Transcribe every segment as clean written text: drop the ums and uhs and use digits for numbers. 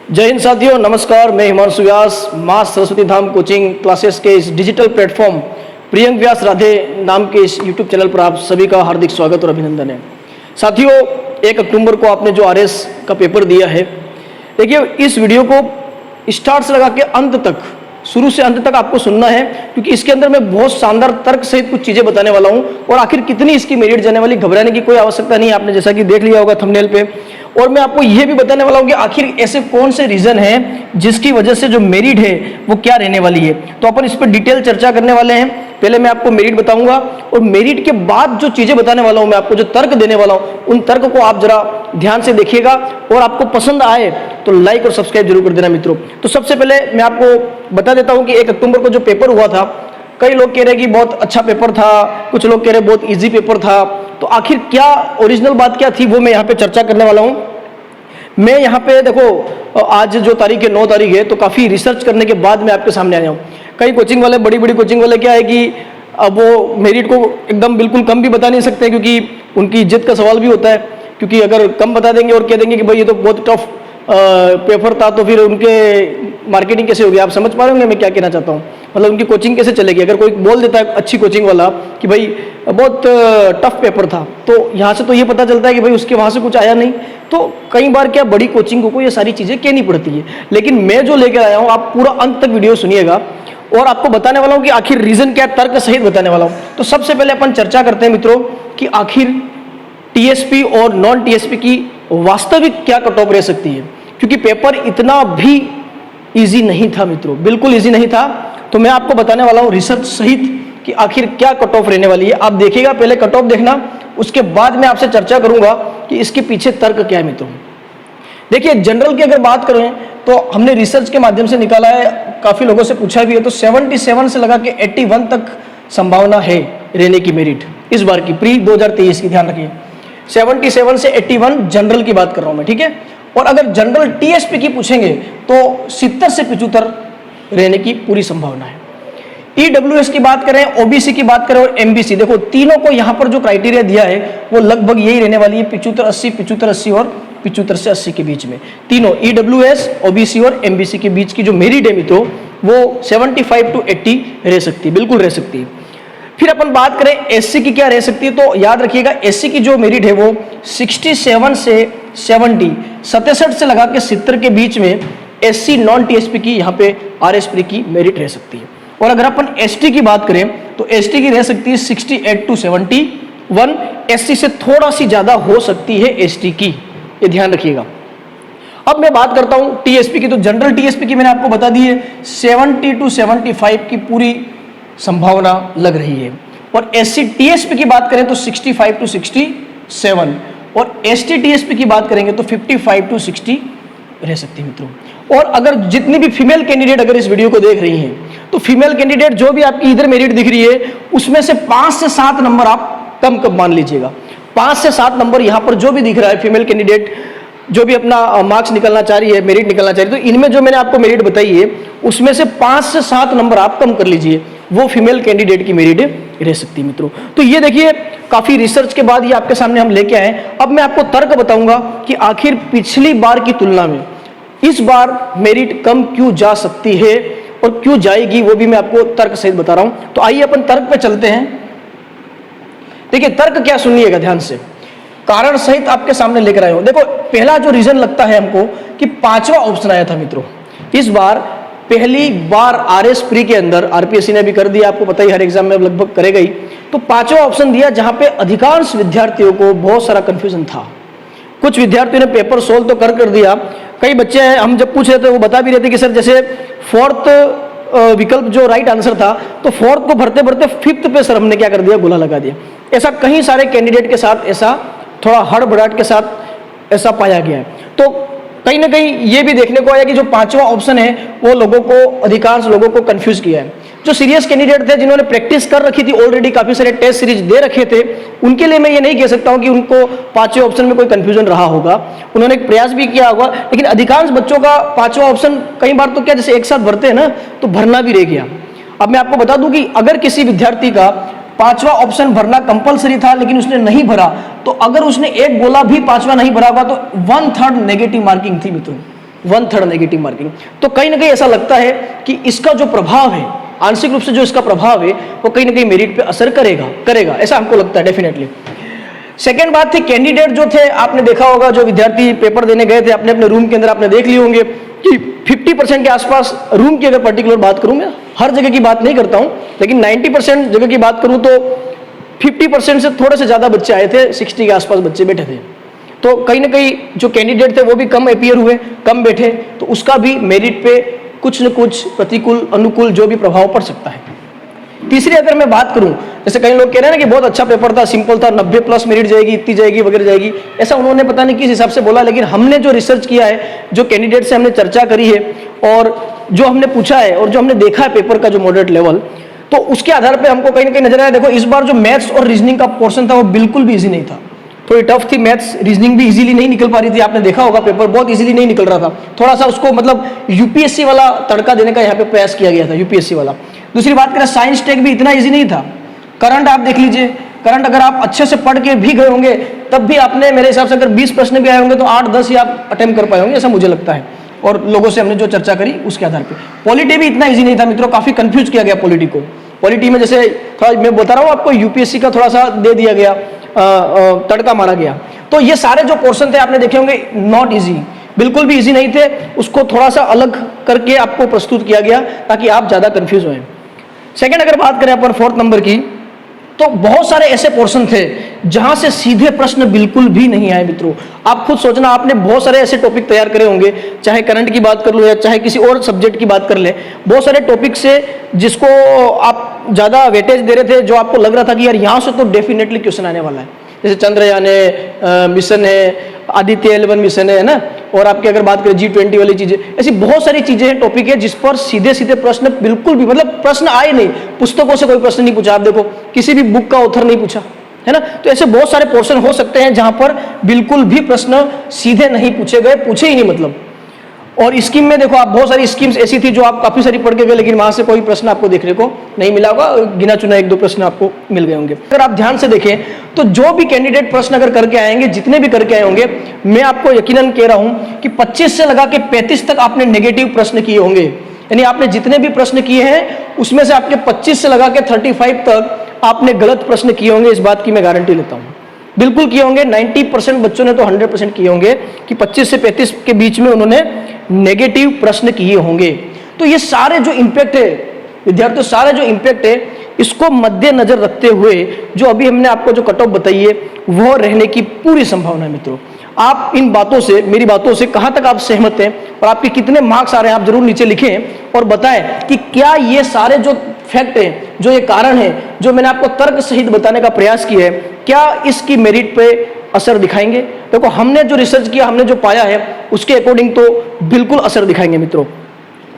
जय हिंद साथियों, नमस्कार। मैं हिमांशु व्यास माँ सरस्वती धाम कोचिंग क्लासेस के इस डिजिटल प्लेटफॉर्म प्रियंक व्यास राधे नाम के इस यूट्यूब चैनल पर आप सभी का हार्दिक स्वागत और अभिनंदन है। साथियों, 1 अक्टूबर को आपने जो आरएस का पेपर दिया है, देखिए इस वीडियो को स्टार्ट से लगा के अंत तक, शुरू से अंत तक आपको सुनना है, क्योंकि इसके अंदर मैं बहुत शानदार तर्क सहित कुछ चीज़ें बताने वाला हूं और आखिर कितनी इसकी मेरिट जाने वाली, घबराने की कोई आवश्यकता नहीं है। आपने जैसा कि देख लिया होगा थंबनेल पे। और मैं आपको यह भी बताने वाला हूं कि आखिर ऐसे कौन से रीजन है जिसकी वजह से जो मेरिट है वो क्या रहने वाली है। तो अपन इस पर डिटेल चर्चा करने वाले हैं। पहले मैं आपको मेरिट बताऊंगा और मेरिट के बाद जो चीजें बताने वाला हूं, मैं आपको जो तर्क देने वाला हूं, उन तर्क को आप जरा ध्यान से देखिएगा और आपको पसंद आए तो लाइक और सब्सक्राइब जरूर कर देना मित्रों। तो सबसे पहले मैं आपको बता देता हूं कि 1 अक्टूबर को जो पेपर हुआ था, कई लोग कह रहे हैं कि बहुत अच्छा पेपर था, कुछ लोग कह रहे हैं बहुत इजी पेपर था। तो आखिर क्या ओरिजिनल बात क्या थी वो मैं यहाँ पे चर्चा करने वाला हूँ। मैं यहाँ पे देखो, आज जो तारीख है 9 तारीख है, तो काफ़ी रिसर्च करने के बाद मैं आपके सामने आया हूँ। कई कोचिंग वाले, बड़ी बड़ी कोचिंग वाले क्या है कि अब वो मेरिट को एकदम बिल्कुल कम भी बता नहीं सकते, क्योंकि उनकी इज्जत का सवाल भी होता है। क्योंकि अगर कम बता देंगे और कह देंगे कि भाई ये तो बहुत टफ पेपर था, तो फिर उनके मार्केटिंग कैसे होगी। आप समझ पा रहे होंगे मैं क्या कहना चाहता हूँ, मतलब उनकी कोचिंग कैसे चलेगी। अगर कोई बोल देता है अच्छी कोचिंग वाला कि भाई बहुत टफ पेपर था, तो यहाँ से तो ये पता चलता है कि भाई उसके वहाँ से कुछ आया नहीं। तो कई बार क्या बड़ी कोचिंग को ये सारी चीज़ें कहनी पड़ती है। लेकिन मैं जो लेकर आया हूँ, आप पूरा अंत तक वीडियो सुनिएगा और आपको बताने वाला हूँ कि आखिर रीज़न क्या, तर्क सहित बताने वाला हूँ। तो सबसे पहले अपन चर्चा करते हैं मित्रों कि आखिर टीएसपी और नॉन टीएसपी की वास्तविक क्या कट ऑफ रह सकती है, क्योंकि पेपर इतना भी इजी नहीं था मित्रों, बिल्कुल इजी नहीं था। तो मैं आपको बताने वाला हूँ रिसर्च सहित कि आखिर क्या कट ऑफ रहने वाली है। आप देखिएगा, पहले कट ऑफ देखना, उसके बाद मैं आपसे चर्चा करूंगा कि इसके पीछे तर्क क्या है मित्रों। देखिए, जनरल की अगर बात करें तो हमने रिसर्च के माध्यम से निकाला है, काफ़ी लोगों से पूछा भी है, तो 77 से लगा के 81 तक संभावना है रहने की मेरिट इस बार की, प्री 2023 की। ध्यान रखिए, 77 से 81 जनरल की बात कर रहा हूं मैं, ठीक है। और अगर जनरल टीएसपी की पूछेंगे तो 70 से 75 रहने की पूरी संभावना है। ईडब्ल्यूएस की बात करें, ओबीसी की बात करें और एमबीसी, देखो तीनों को यहां पर जो क्राइटेरिया दिया है वो लगभग यही रहने वाली है, 75-80, 75-80 और 75 से 80 के बीच में। तीनों ईडब्ल्यूएस, ओबीसी और एमबीसी के बीच की जो मेरिट है मित्रों, वो 75 to 80 रह सकती है, बिल्कुल रह सकती है। फिर अपन बात करें एससी की क्या रह सकती है, तो याद रखिएगा एससी की जो मेरिट है वो 67 से 70, 67 से लगा के 70 के बीच में एससी नॉन टीएसपी की यहाँ पे आरएस प्री की मेरिट रह सकती है। और अगर अपन एसटी की बात करें तो एसटी की रह सकती है 68 to 71, एससी से थोड़ा सी ज्यादा हो सकती है एसटी की, ये ध्यान रखिएगा। अब मैं बात करता हूं टीएसपी की, तो जनरल टीएसपी की मैंने आपको बता दी है 70 to 75 की पूरी संभावना लग रही है। और एससी टीएसपी की बात करें तो 65 to 67, और एसटी टीएसपी की बात करेंगे तो 55 to 60 रह सकती है मित्रों। और अगर जितनी भी फीमेल कैंडिडेट अगर इस वीडियो को देख रही हैं, तो फीमेल कैंडिडेट जो भी आपकी इधर मेरिट दिख रही है, उसमें से 5 से 7 नंबर आप कम मान लीजिएगा। 5 से 7 नंबर यहाँ पर जो भी दिख रहा है फीमेल कैंडिडेट जो भी अपना मार्क्स निकालना चाह रही है, मेरिट निकालना चाह रही है, तो इनमें जो मैंने आपको मेरिट बताई है उसमें से 5 से 7 नंबर आप कम कर लीजिए, वो फीमेल कैंडिडेट की मेरिट रह सकती है मित्रों। तो ये देखिए, काफी रिसर्च के बाद ये आपके सामने हम लेके आए। अब मैं आपको तर्क बताऊंगा कि आखिर पिछली बार की तुलना में इस बार मेरिट कम क्यों जा सकती है और क्यों जाएगी, वो भी मैं आपको तर्क सहित बता रहा हूं। तो आइए अपन तर्क पे चलते हैं। देखिए तर्क क्या, सुनिएगा ध्यान से, कारण सहित आपके सामने लेकर आया हूं। देखो, पहला जो रीजन लगता है हमको कि 5वां ऑप्शन आया था मित्रों। इस बार पहली बार आरएस प्री के अंदर, आरपीएससी ने भी कर दिया, आपको पता ही हर एग्जाम में लगभग करेगा ही, तो 5वां ऑप्शन दिया जहां पे अधिकांश विद्यार्थियों को बहुत सारा कंफ्यूजन था। कुछ विद्यार्थियों ने पेपर सोल्व तो कर दिया, कई बच्चे हैं, हम जब पूछ रहे थे वो बता भी रहे थे कि सर जैसे 4th विकल्प जो राइट आंसर था, तो 4th को भरते भरते 5th पे सर हमने क्या कर दिया, गोला लगा दिया। ऐसा कई सारे कैंडिडेट के साथ, ऐसा थोड़ा हड़बड़ाहट के साथ ऐसा पाया गया है। तो कहीं ना कहीं ये भी देखने को आया कि जो 5वां ऑप्शन है वो लोगों को, अधिकांश लोगों को कंफ्यूज किया है। जो सीरियस कैंडिडेट थे, जिन्होंने प्रैक्टिस कर रखी थी ऑलरेडी, काफी सारे टेस्ट सीरीज दे रखे थे, उनके लिए मैं ये नहीं कह सकता हूं कि उनको 5वें ऑप्शन में कोई कंफ्यूजन रहा होगा, उन्होंने एक प्रयास भी किया होगा। लेकिन अधिकांश बच्चों का 5वां ऑप्शन कई बार तो क्या, जैसे एक साथ भरते हैं ना, तो भरना भी रह गया। अब मैं आपको बता दूं कि अगर किसी विद्यार्थी का 5वां ऑप्शन भरना कंपलसरी था लेकिन उसने नहीं भरा, तो अगर उसने एक गोला भी 5वां नहीं भरा होगा तो 1/3 नेगेटिव मार्किंग थी मित्रों। 1/3 नेगेटिव मार्किंग। तो कहीं ना कहीं ऐसा लगता है कि इसका जो प्रभाव है, आंशिक रूप से जो इसका प्रभाव है, वो कहीं ना कहीं मेरिट पे असर करेगा, ऐसा हमको लगता है डेफिनेटली। सेकेंड बात थी कैंडिडेट जो थे, आपने देखा होगा जो विद्यार्थी पेपर देने गए थे अपने अपने रूम के अंदर, आपने देख लिए होंगे कि 50% के आसपास रूम की अगर पर्टिकुलर बात करूं, मैं हर जगह की बात नहीं करता हूं, लेकिन 90% जगह की बात करूं तो 50% से थोड़े से ज़्यादा बच्चे आए थे, 60 के आसपास बच्चे बैठे थे। तो कहीं ना कहीं जो कैंडिडेट थे वो भी कम अपीयर हुए, कम बैठे, तो उसका भी मेरिट पे कुछ न कुछ प्रतिकूल अनुकूल जो भी प्रभाव पड़ सकता है। तीसरी अगर मैं बात करूं, जैसे कई लोग कह रहे हैं ना कि बहुत अच्छा पेपर था, सिंपल था, 90+ मेरिट जाएगी, इतनी जाएगी वगैरह जाएगी, ऐसा उन्होंने पता नहीं किस हिसाब से बोला, लेकिन हमने जो रिसर्च किया है, जो कैंडिडेट से हमने चर्चा करी है और जो हमने पूछा है और जो हमने देखा है पेपर का जो मॉडरेट लेवल, तो उसके आधार पर हमको कहीं ना कहीं नजर आया, देखो इस बार जो मैथ्स और रीजनिंग का पोर्शन था वो बिल्कुल भी ईजी नहीं था, थोड़ी टफ थी मैथ्स, रीजनिंग भी इजीली नहीं निकल पा रही थी, आपने देखा होगा पेपर बहुत इजीली नहीं निकल रहा था, थोड़ा सा उसको मतलब यूपीएससी वाला तड़का देने का यहाँ पे प्रयास किया गया था, यूपीएससी वाला। दूसरी बात करें साइंस टेक भी इतना इजी नहीं था, करंट आप देख लीजिए, करंट अगर आप अच्छे से पढ़ के भी गए होंगे तब भी आपने मेरे हिसाब से अगर 20 प्रश्न भी आए होंगे तो 8-10 ही आप अटेम्प्ट कर पाए होंगे, ऐसा मुझे लगता है, और लोगों से हमने जो चर्चा करी उसके आधार पर। पॉलिटी भी इतना ईजी नहीं था मित्रों, काफी कंफ्यूज किया गया पॉलिटी को। पॉलिटी में जैसे थोड़ा मैं बता रहा हूँ आपको, यूपीएससी का थोड़ा सा दे दिया गया, तड़का मारा गया। तो ये सारे जो पोर्शन थे आपने देखे होंगे नॉट इजी, बिल्कुल भी इजी नहीं थे, उसको थोड़ा सा अलग करके आपको प्रस्तुत किया गया ताकि आप ज्यादा कंफ्यूज हों। सेकंड अगर बात करें अपन 4th नंबर की, तो बहुत सारे ऐसे पोर्शन थे जहां से सीधे प्रश्न बिल्कुल भी नहीं आए मित्रों। आप खुद सोचना, आपने बहुत सारे ऐसे टॉपिक तैयार करे होंगे, चाहे करंट की बात कर लो या चाहे किसी और सब्जेक्ट की बात कर ले, बहुत सारे टॉपिक से जिसको आप ज्यादा वेटेज दे रहे थे, जो आपको लग रहा था कि यार यहां से तो डेफिनेटली क्वेश्चन आने वाला है, जैसे चंद्रयान है, मिशन है, आदित्य L1 मिशन है ना, और आपकी अगर बात करें G20 वाली चीजें, ऐसी बहुत सारी चीजें हैं, टॉपिक है जिस पर सीधे सीधे प्रश्न बिल्कुल भी मतलब प्रश्न आए नहीं, पुस्तकों से कोई प्रश्न नहीं पूछा, आप देखो किसी भी बुक का ऑथर नहीं पूछा है ना। तो ऐसे बहुत सारे पोर्शन हो सकते हैं जहां पर बिल्कुल भी प्रश्न सीधे नहीं पूछे गए, पूछे ही नहीं मतलब। और स्कीम में देखो आप, बहुत सारी स्कीम्स ऐसी थी जो आप काफी सारी पढ़ के गए, लेकिन वहां से कोई प्रश्न आपको देखने को नहीं मिला होगा, गिना चुना 1-2 प्रश्न आपको मिल गए होंगे। अगर आप ध्यान से देखें तो जो भी कैंडिडेट प्रश्न अगर करके आएंगे, जितने भी करके आए होंगे, मैं आपको यकीनन कह रहा हूं कि 25 से लगा के 35 तक आपने नेगेटिव प्रश्न किए होंगे, यानी आपने जितने भी प्रश्न किए हैं उसमें से आपके 25 से लगा के 35 तक आपने गलत प्रश्न किए होंगे, इस बात की मैं गारंटी लेता हूं, बिल्कुल किए होंगे। 90% बच्चों ने तो 100% किए होंगे कि 25 से 35 के बीच में उन्होंने नेगेटिव प्रश्न किए होंगे। तो ये सारे जो इंपैक्ट है विद्यार्थियों, सारे जो इंपैक्ट है, इसको मद्देनजर रखते हुए जो अभी हमने आपको जो कट ऑफ बताई है वो रहने की पूरी संभावना है मित्रों। आप इन बातों से, मेरी बातों से कहां तक आप सहमत हैं और आपके कितने मार्क्स आ रहे हैं, आप जरूर नीचे लिखें और बताएं कि क्या ये सारे जो फैक्ट हैं, जो ये कारण है, जो मैंने आपको तर्क सहित बताने का प्रयास किया है, क्या इसकी मेरिट पे असर दिखाएंगे। देखो हमने जो रिसर्च किया, हमने जो पाया है उसके अकॉर्डिंग तो बिल्कुल असर दिखाएंगे मित्रों।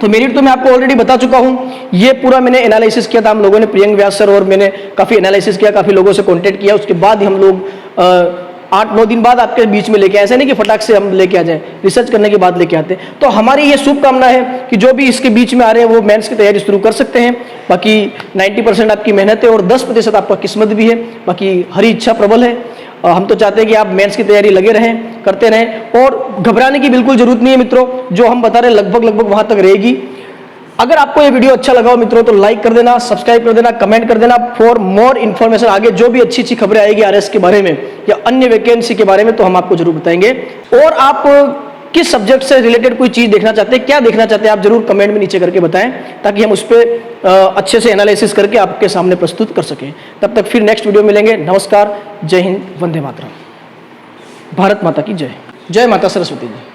तो मेरिट तो मैं आपको ऑलरेडी बता चुका हूं, ये पूरा मैंने एनालिसिस किया था, हम लोगों ने प्रियंक व्यास सर और मैंने काफी एनालिसिस किया, काफी लोगों से कांटेक्ट किया, उसके बाद ही हम लोग 8-9 दिन बाद आपके बीच में लेके आए, ऐसा नहीं कि फटाक से हम लेके आ जाए, रिसर्च करने के बाद लेके आते। तो हमारी ये शुभकामना है कि जो भी इसके बीच में आ रहे हैं वो मेंस की तैयारी शुरू कर सकते हैं। बाकी 90% आपकी मेहनत है और 10% आपका किस्मत भी है, बाकी हरी इच्छा प्रबल है। हम तो चाहते हैं कि आप मेंस की तैयारी लगे रहें, करते रहें और घबराने की बिल्कुल जरूरत नहीं है मित्रों, जो हम बता रहे हैं लगभग वहां तक रहेगी। अगर आपको ये वीडियो अच्छा लगा हो मित्रों तो लाइक कर देना, सब्सक्राइब कर देना, कमेंट कर देना फॉर मोर इन्फॉर्मेशन। आगे जो भी अच्छी खबरें आएगी आरएस के बारे में या अन्य वैकेंसी के बारे में तो हम आपको जरूर बताएंगे। और आप किस सब्जेक्ट से रिलेटेड कोई चीज देखना चाहते हैं, क्या देखना चाहते हैं, आप जरूर कमेंट में नीचे करके बताएं ताकि हम उस पर अच्छे से एनालिसिस करके आपके सामने प्रस्तुत कर सकें। तब तक फिर नेक्स्ट वीडियो मिलेंगे। नमस्कार, जय हिंद, वंदे मातरम, भारत माता की जय, जय माता सरस्वती जी।